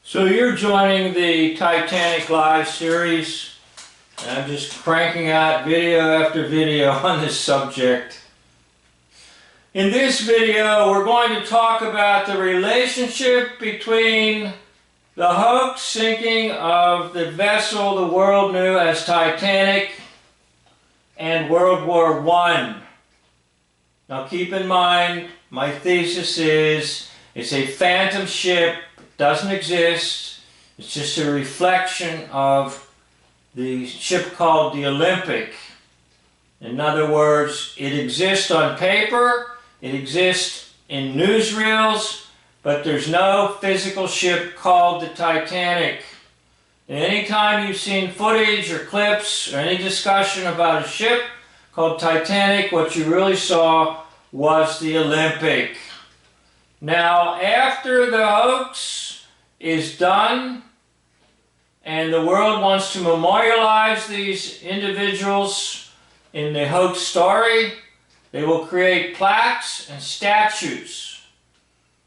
So you're joining the Titanic Lie series, and I'm just cranking out video after video on this subject. In this video, we're going to talk about the relationship between the hoax sinking of the vessel the world knew as Titanic and World War I. Now keep in mind, my thesis is it's a phantom ship. Doesn't exist. It's just a reflection of the ship called the Olympic. In other words, it exists on paper, it exists in newsreels, but there's no physical ship called the Titanic. And anytime you've seen footage or clips or any discussion about a ship called Titanic, what you really saw was the Olympic. Now, after the hoax is done and the world wants to memorialize these individuals in the hoax story, they will create plaques and statues.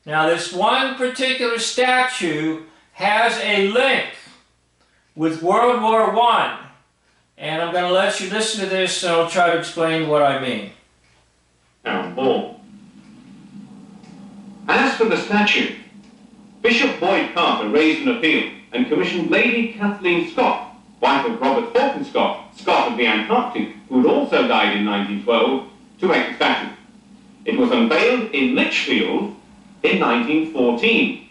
Now, this one particular statue has a link with World War I, and I'm going to let you listen to this and I'll try to explain what I mean. Now, Paul. As for the statue, Bishop Boyd Carter raised an appeal and commissioned Lady Kathleen Scott, wife of Robert Falcon Scott, Scott of the Antarctic, who had also died in 1912, to make the statue. It was unveiled in Lichfield in 1914.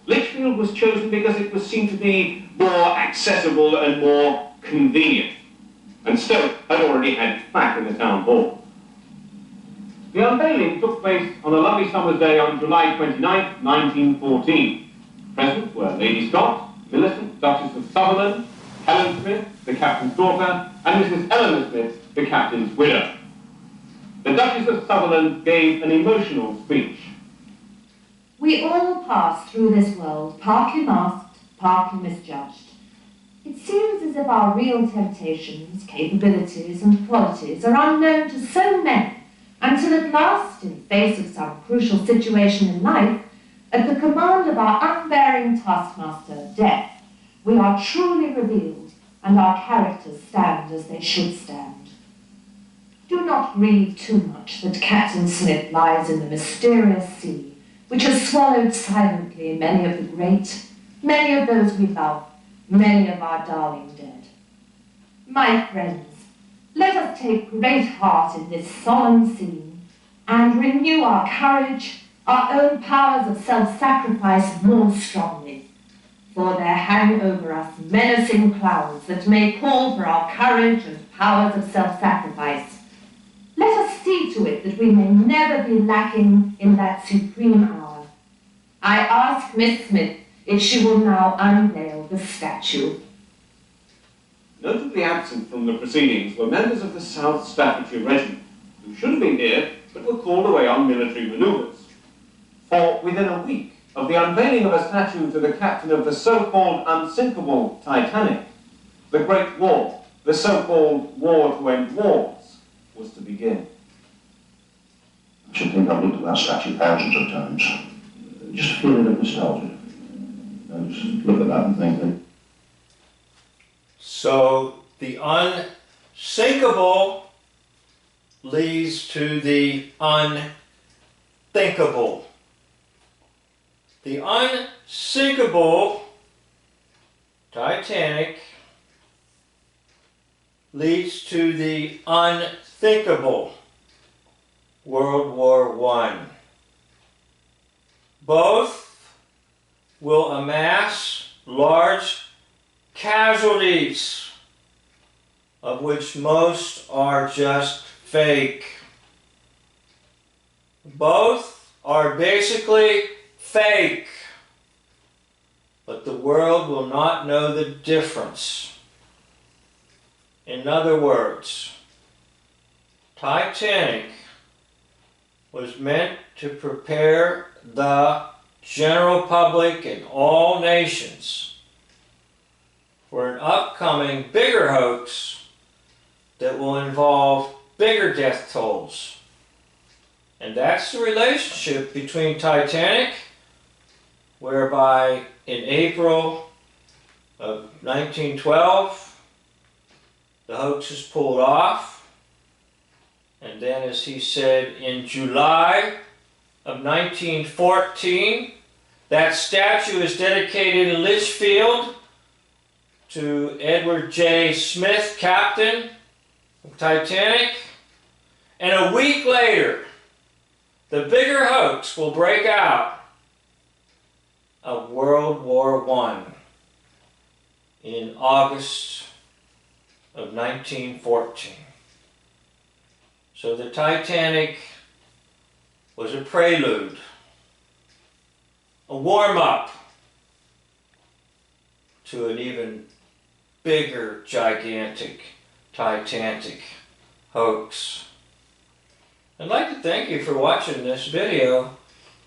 Lichfield was chosen because it was seen to be more accessible and more convenient, and Stoke had already had its plaque in the town hall. The unveiling took place on a lovely summer's day on July 29, 1914. Present were Lady Scott, Millicent, Duchess of Sutherland, Helen Smith, the captain's daughter, and Mrs. Eleanor Smith, the captain's widow. The Duchess of Sutherland gave an emotional speech. We all pass through this world, partly masked, partly misjudged. It seems as if our real temptations, capabilities, and qualities are unknown to so many, until at last, in face of some crucial situation in life, at the command of our unbearing taskmaster, Death, we are truly revealed, and our characters stand as they should stand. Do not grieve too much that Captain Smith lies in the mysterious sea, which has swallowed silently many of the great, many of those we love, many of our darling dead. My friends, let us take great heart in this solemn scene and renew our courage, our own powers of self-sacrifice more strongly. For there hang over us menacing clouds that may call for our courage and powers of self-sacrifice. Let us see to it that we may never be lacking in that supreme hour. I ask Miss Smith if she will now unveil the statue. Notably absent from the proceedings were members of the South Staffordshire Regiment, who should have been here, but were called away on military manoeuvres. For within a week of the unveiling of a statue to the captain of the so-called Unsinkable Titanic, the Great War, the so-called War to End Wars, was to begin. I should think I've looked at that statue thousands of times. Just a feeling of nostalgia. I just look at that and think that. So the unsinkable leads to the unthinkable. The unsinkable Titanic leads to the unthinkable World War I. Both will amass large casualties, of which most are just fake. Both are basically fake, but the world will not know the difference. In other words, Titanic was meant to prepare the general public in all nations for an upcoming bigger hoax that will involve bigger death tolls. And that's the relationship between Titanic whereby in April of 1912, the hoax is pulled off, and then, as he said, in July of 1914, that statue is dedicated in Litchfield to Edward J. Smith, captain of Titanic. And a week later, the bigger hoax will break out of World War I in August of 1914. So the Titanic was a prelude, a warm-up to an even bigger, gigantic Titanic hoax. I'd like to thank you for watching this video.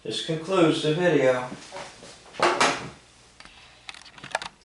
This concludes the video.